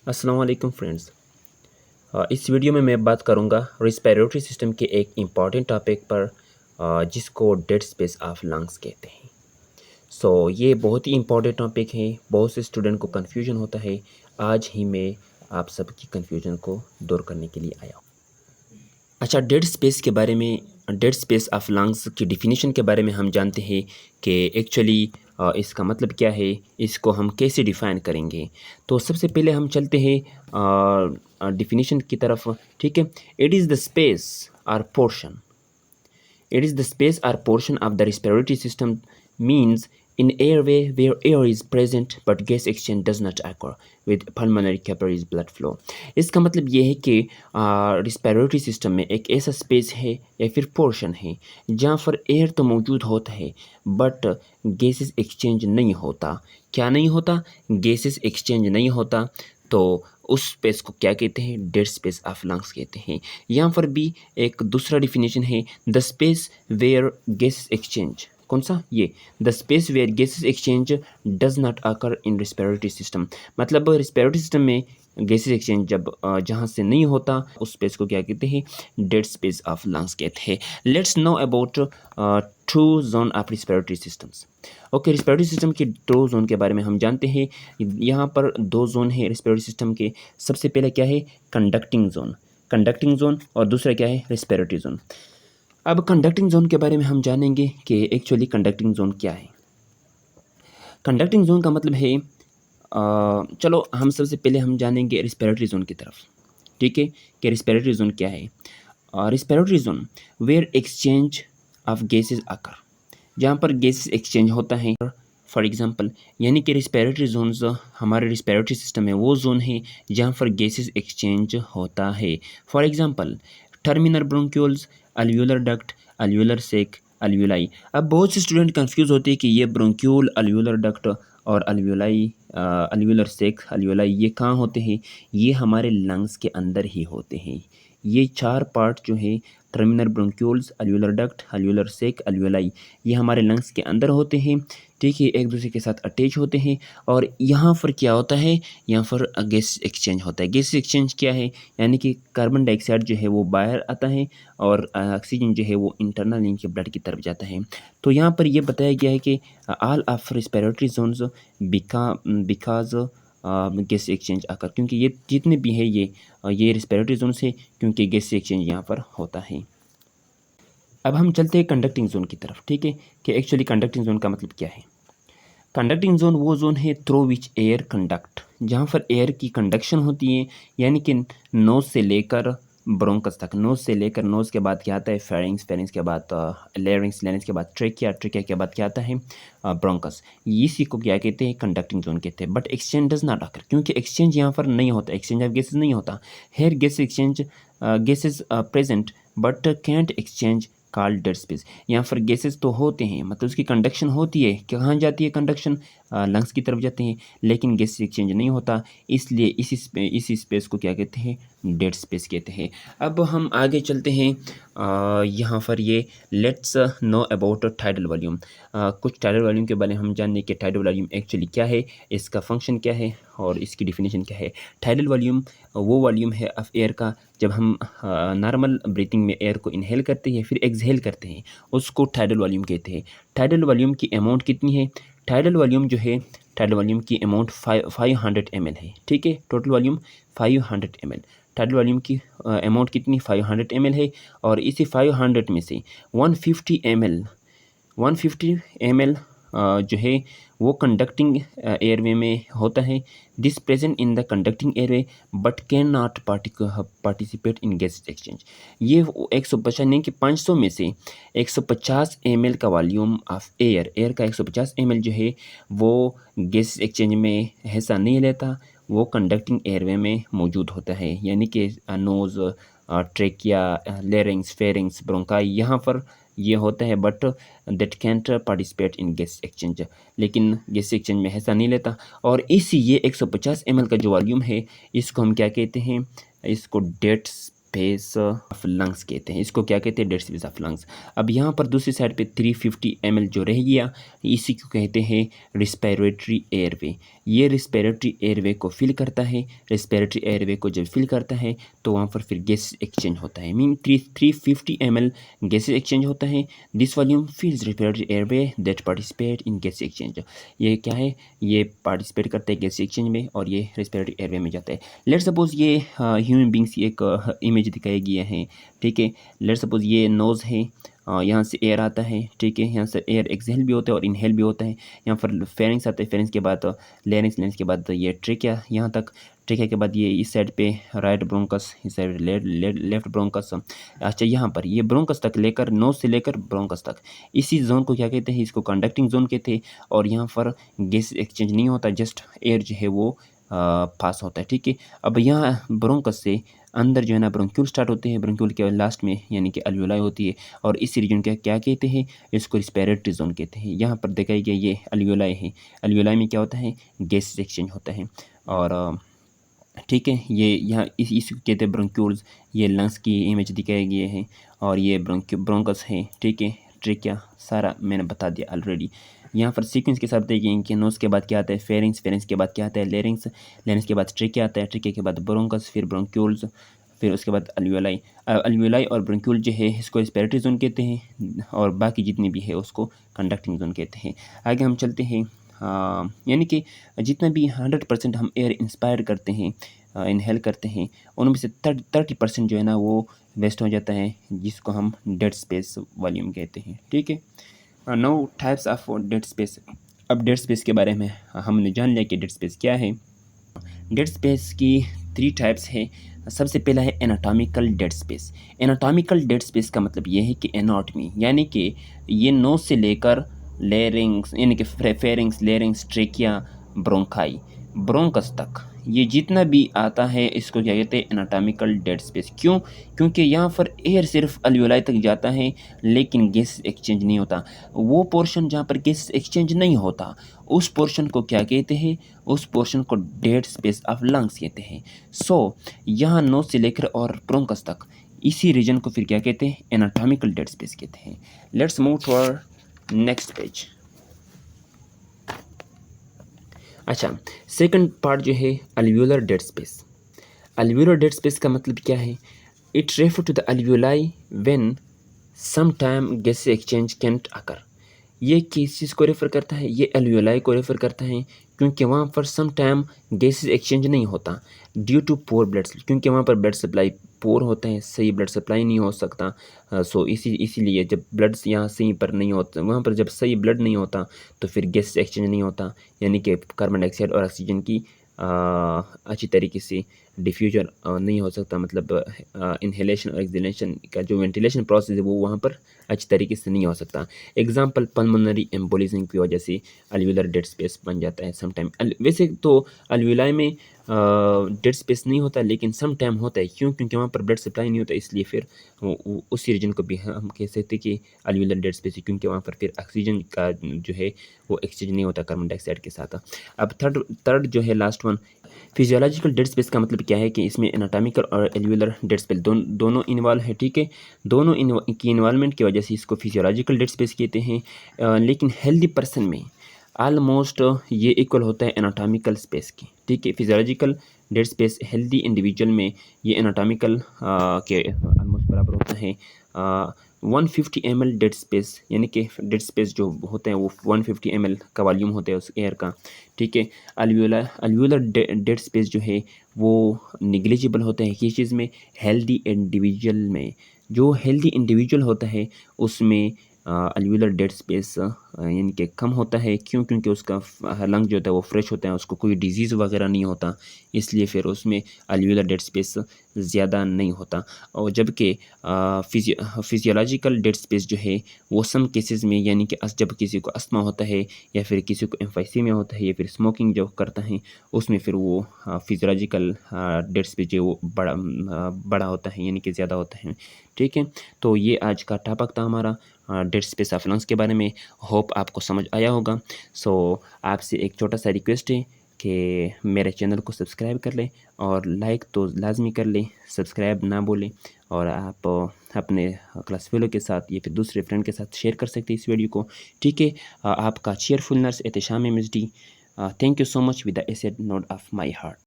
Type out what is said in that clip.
अस्सलाम वालेकुम फ्रेंड्स। इस वीडियो में मैं बात करूंगा रिस्पिरेटरी सिस्टम के एक इम्पॉर्टेंट टॉपिक पर, जिसको डेड स्पेस ऑफ लंग्स कहते हैं। ये बहुत ही इम्पॉर्टेंट टॉपिक है, बहुत से स्टूडेंट को कन्फ्यूजन होता है। आज ही मैं आप सबकी कन्फ्यूजन को दूर करने के लिए आया हूँ। अच्छा, डेड स्पेस ऑफ लंग्स की डिफिनीशन के बारे में हम जानते हैं कि एक्चुअली इसका मतलब क्या है, इसको हम कैसे डिफ़ाइन करेंगे। तो सबसे पहले हम चलते हैं डिफिनीशन की तरफ। ठीक है, इट इज़ द स्पेस और portion It is the space or portion of the respiratory system, means in airway where air is present but gas exchange does not occur with pulmonary capillaries blood flow। इसका मतलब ये है कि respiratory system में एक ऐसा space है या फिर पोर्शन है जहाँ पर एयर तो मौजूद होता है बट गैसेस एक्सचेंज नहीं होता। क्या नहीं होता? गैसेस एक्सचेंज नहीं होता। तो उस स्पेस को क्या कहते हैं? डेड स्पेस ऑफ लंग्स कहते हैं। यहाँ पर भी एक दूसरा डिफिनेशन है, the space where gases exchange. कौन सा? ये the space where gases exchange does not occur in respiratory system. मतलब रिस्पिरेटरी सिस्टम में गैसेस एक्सचेंज जब जहाँ से नहीं होता, उस स्पेस को क्या कहते हैं? डेड स्पेस ऑफ लंग्स कहते हैं। Let's know about two zone of respiratory systems. Okay, respiratory system के दो जोन के बारे में हम जानते हैं। यहाँ पर दो जोन है रिस्पिरेटरी सिस्टम के। सबसे पहले क्या है? कंडक्टिंग जोन और दूसरा क्या है? Respiratory zone. अब कंडक्टिंग जोन के बारे में हम जानेंगे कि एक्चुअली कंडक्टिंग जोन क्या है। कंडक्टिंग जोन का मतलब है, चलो हम सबसे पहले हम जानेंगे रिस्पिरेटरी जोन की तरफ। ठीक है, कि रिस्पिरेटरी जोन क्या है। Respiratory zone where exchange of gases occur, जहाँ पर गैसेस एक्सचेंज होता है। फॉर एग्जांपल, यानी कि रिस्पिरेटरी जोन्स हमारे रिस्पिरेटरी सिस्टम में वो जोन है जहाँ पर गैसेस एक्सचेंज होता है। For example, terminal bronchioles, alveolar duct, alveolar sac, alveoli. अब बहुत से स्टूडेंट कंफ्यूज होते हैं कि ये ब्रोंक्यूल, अल्वियोलर डक्ट और अल्वियोलाई, अल्वियोलर सेक, अल्वियोलाई ये कहाँ होते हैं? ये हमारे लंग्स के अंदर ही होते हैं। ये चार पार्ट जो है, terminal bronchioles, alveolar duct, alveolar sac, alveoli, ये हमारे लंग्स के अंदर होते हैं। ठीक है, एक दूसरे के साथ अटैच होते हैं। और यहाँ पर क्या होता है? यहाँ पर गैस एक्सचेंज होता है। गैस एक्सचेंज क्या है? यानी कि कार्बन डाइऑक्साइड जो है वो बाहर आता है और ऑक्सीजन जो है वो इंटरनल इनके ब्लड की तरफ जाता है। तो यहाँ पर ये बताया गया है कि all of respiratory zones because gas exchange occur, क्योंकि ये जितने भी है ये रिस्पिरेटरी जोन से, क्योंकि गैस एक्सचेंज यहाँ पर होता है। अब हम चलते हैं कंडक्टिंग जोन की तरफ। ठीक है, कि एक्चुअली कंडक्टिंग जोन का मतलब क्या है। कंडक्टिंग जोन वो जोन है थ्रू विच एयर कंडक्ट, जहाँ पर एयर की कंडक्शन होती है। यानी कि नोज से लेकर ब्रोंकस तक, नोज से लेकर, नोज के बाद क्या आता है? फेरिंग्स, फेरिंग्स के बाद लेरिंग्स, लेरिंग्स के बाद ट्रेकिया, ट्रेकिया के बाद क्या आता है? ब्रोंकस। इसी को क्या कहते हैं? कंडक्टिंग जोन कहते हैं। बट एक्सचेंज डज नॉट अकर, क्योंकि एक्सचेंज यहाँ पर नहीं होता, एक्सचेंज ऑफ गैसेज नहीं होता। Here gas exchange, gases present but can't exchange, called dead space. यहाँ पर गैसेस तो होते हैं, मतलब उसकी कंडक्शन होती है। कहाँ जाती है कंडक्शन? लंग्स की तरफ जाते हैं, लेकिन गैस एक्सचेंज नहीं होता। इसलिए इसी स्पेस को क्या कहते हैं? डेड स्पेस कहते हैं। अब हम आगे चलते हैं। यहाँ पर ये let's know about tidal volume. कुछ टाइडल वॉल्यूम के बारे में हम जानने कि टाइडल वॉल्यूम एक्चुअली क्या है, इसका फंक्शन क्या है और इसकी डिफिनेशन क्या है। टाइडल वॉल्यूम वो वॉल्यूम है ऑफ एयर का जब हम नॉर्मल ब्रीथिंग में एयर को इनहेल करते हैं फिर एक्सहेल करते हैं, उसको टाइडल वॉल्यूम कहते हैं। टाइडल वॉल्यूम की अमाउंट कितनी है? टाइडल वॉल्यूम जो है, टाइडल वॉल्यूम की अमाउंट 500 ml है। ठीक है, total volume 500 ml। Tidal volume की अमाउंट कितनी? 500 ml है। और इसी 500 में से 150 ml जो है वो कंडक्टिंग एयरवे में होता है। This present in the conducting airway but can not participate in gas exchange. ये 150 नहीं कि 500 में से 150 ml का वॉल्यूम ऑफ एयर का 150 ml जो है वो गैस एक्सचेंज में हिस्सा नहीं लेता, वो कंडक्टिंग एयरवे में मौजूद होता है। यानी कि nose, trachea, larynx, pharynx, bronchi, यहाँ पर ये होता है but that can't participate in gas exchange, लेकिन गैस एक्सचेंज में हिस्सा नहीं लेता। और इसी ये 150 ml का जो वॉल्यूम है, इसको हम क्या कहते हैं? इसको डेड स्पेस ऑफ लंग्स कहते हैं, इसको क्या कहते हैं, डेड स्पेस ऑफ लंग्स। अब यहाँ पर दूसरी साइड पे 350 ml जो रह गया, इसी को कहते हैं रिस्पिरेटरी एयरवे। ये रिस्पिरेटरी एयरवे को फिल करता है। रिस्पिरेटरी एयरवे को जब फिल करता है तो वहाँ पर फिर गैस एक्सचेंज होता है, मीन 350 ml गैसेज एक्सचेंज होता है। This volume fills respiratory airway that participate in gas exchange. ये क्या है, ये पार्टिसिपेट करते हैं गैस एक्सचेंज में और ये रिस्पिरेटरी एयरवे में जाता है। लेट सपोज ये ह्यूमन बींग्स की एक इमेज दिखाई गया है, ठीक है। लेट सपोज ये नोज़ है, यहाँ से एयर आता है, ठीक है। यहाँ से एयर एक्सहेल भी होता है और इनहेल भी होता है। यहाँ पर फेरिंग्स आता है, फेरिंग्स के बाद लेरिंग्स, लेरिंग्स के बाद ये ट्रेकिया, यहाँ तक ट्रेकिया के बाद ये इस साइड पे राइट ब्रोंकस, इस साइड लेफ्ट ब्रोंकस। अच्छा, यहाँ पर ये ब्रोंकस तक लेकर, नोज से लेकर ब्रोंकस तक, इसी जोन को क्या कहते हैं, इसको कंडक्टिंग जोन कहते हैं। और यहाँ पर गैस एक्सचेंज नहीं होता, जस्ट एयर जो है वो पास होता है, ठीक है। अब यहाँ ब्रोंकस से अंदर जो है ना ब्रोंक्यूल स्टार्ट होते हैं, ब्रोंक्यूल के लास्ट में यानी कि अल्वियोलाई होती है। और इस रीजन का क्या कहते हैं, इसको रिस्पिरेटरी जोन कहते हैं। यहाँ पर देखा गया ये अल्वियोलाई है, अल्वियोलाई में क्या होता है, गैस एक्सचेंज होता है। और ठीक है, ये यहाँ इसको कहते हैं ब्रोंक्यूल्स। ये लंग्स की इमेज दिखाई गई है और ये ब्रोंकस है, ठीक है। ट्रेकिया सारा मैंने बता दिया ऑलरेडी। यहाँ पर सीक्वेंस के साथ देखेंगे कि नोज के बाद क्या आता है, फेरिंग्स, फेरिंग्स के बाद क्या आता है, लेरिंग्स, लेरिंग्स के बाद ट्रेकिया आता है, ट्रेकिया के बाद ब्रोंकस, फिर ब्रोंक्यूल्स, फिर उसके बाद अल्वियोलाई। अल्वियोलाई और ब्रोंक्यूल जो है इसको रिस्पिरेटरी जोन कहते हैं और बाकी जितने भी है उसको कंडक्टिंग जोन कहते हैं। आगे हम चलते हैं। यानी कि जितना भी 100% हम एयर इंस्पायर करते हैं, इनहेल करते हैं, उनमें से 30% जो है ना वो वेस्ट हो जाता है, जिसको हम डेड स्पेस वॉल्यूम कहते हैं, ठीक है। Know types of dead space. अब डेड स्पेस के बारे में हमने जान लिया कि डेड स्पेस क्या है। डेड स्पेस की 3 टाइप्स है। सबसे पहला है anatomical dead space. Anatomical dead space का मतलब ये है कि एनाटॉमी यानी कि ये नोज से लेकर लेरिंग्स यानी कि pharynx, larynx, trachea, bronchi, bronchus तक ये जितना भी आता है इसको क्या कहते हैं, एनाटॉमिकल डेड स्पेस। क्यों? क्योंकि यहाँ पर एयर सिर्फ अल्वियोलाई तक जाता है लेकिन गैस एक्सचेंज नहीं होता। वो पोर्शन जहाँ पर गैस एक्सचेंज नहीं होता उस पोर्शन को क्या कहते हैं, उस पोर्शन को डेड स्पेस ऑफ लंग्स कहते हैं। सो यहाँ नोज से लेकर और ब्रोंकस तक इसी रीजन को फिर क्या कहते हैं, एनाटॉमिकल डेड स्पेस कहते हैं। Let's move to our next page. अच्छा, सेकंड पार्ट जो है alveolar dead space. Alveolar dead space का मतलब क्या है, it refer to the alveoli when some time gas exchange can't occur. ये किस चीज़ को रेफ़र करता है, ये अल्वियोलाई को रेफ़र करता है क्योंकि वहाँ पर सम टाइम गैसेज एक्सचेंज नहीं होता ड्यू टू पोर ब्लड, क्योंकि वहाँ पर ब्लड सप्लाई पोर होता है, सही ब्लड सप्लाई नहीं हो सकता। सो इसीलिए जब ब्लड यहाँ सही पर नहीं होता, वहाँ पर जब सही ब्लड नहीं होता तो फिर गैस एक्सचेंज नहीं होता, यानी कि कार्बन डाइऑक्साइड और ऑक्सीजन की अच्छी तरीके से डिफ्यूजन नहीं हो सकता, मतलब इन्हेलेशन और एक्सहेलेशन का जो वेंटिलेशन प्रोसेस है वो वहाँ पर अच्छी तरीके से नहीं हो सकता। एग्जांपल पल्मोनरी एम्बोलिज्म की वजह से अल्वियोलर डेड स्पेस बन जाता है समटाइम। वैसे तो अल्वियोलाई में डेड स्पेस नहीं होता लेकिन सम टाइम होता है। क्यों? क्योंकि वहाँ पर ब्लड सप्लाई नहीं होता, इसलिए फिर उसी रीजन को भी हम कह सकते हैं कि अल्वियोलर डेड स्पेस है, क्योंकि वहाँ पर फिर ऑक्सीजन का जो है वो एक्सचेंज नहीं होता कार्बन डाइऑक्साइड के साथ। अब थर्ड जो है last one, physiological dead space का मतलब क्या है कि इसमें एनाटॉमिकल और एल्वियोलर डेड स्पेस दोनों इन्वॉल्व है, ठीक है। दोनों की इन्वॉल्वमेंट की वजह से इसको फिजियोलॉजिकल डेड स्पेस कहते हैं। लेकिन हेल्दी पर्सन में ऑलमोस्ट ये इक्वल होता है एनाटॉमिकल स्पेस की, ठीक है। Physiological dead space healthy individual में ये एनाटॉमिकल के ऑलमोस्ट बराबर होता है। 150 ml डेड स्पेस, यानी कि डेड स्पेस जो होते हैं वो 150 ml का वॉल्यूम होता है उस एयर का, ठीक है। अल्वियोलर डेड स्पेस जो है वो निग्लिजिबल होता है किस चीज़ में, हेल्दी इंडिविजुअल में। जो हेल्दी इंडिविजुअल होता है उसमें अल्वियोलर डेड स्पेस यानी कि कम होता है। क्यों? क्योंकि उसका लंग जो होता है वो फ्रेश होता है, उसको कोई डिजीज़ वगैरह नहीं होता, इसलिए फिर उसमें अल्वियोलर डेड स्पेस ज़्यादा नहीं होता। और जबकि फिजियोलॉजिकल डेड स्पेस जो है वो सम केसेस में, यानी कि जब किसी को अस्थमा होता है या फिर किसी को एम्फाइसीमिया होता है या फिर स्मोकिंग जो करता है उसमें फिर वो फिजियोलॉजिकल डेड स्पेस जो वो बड़ा होता है, यानी कि ज़्यादा होता है, ठीक है। तो ये आज का टॉपिक था हमारा डेड स्पेस ऑफ लंग्स के बारे में। होप आपको समझ आया होगा। सो आपसे एक छोटा सा रिक्वेस्ट है कि मेरे चैनल को सब्सक्राइब कर लें और लाइक तो लाजमी कर लें, सब्सक्राइब ना भूलें। और आप अपने क्लास फेलो के साथ या फिर दूसरे फ्रेंड के साथ शेयर कर सकते हैं इस वीडियो को। ठीक है, आपका cheerful nurse Ehtesham MSD। Thank you so much with the asset note of my heart.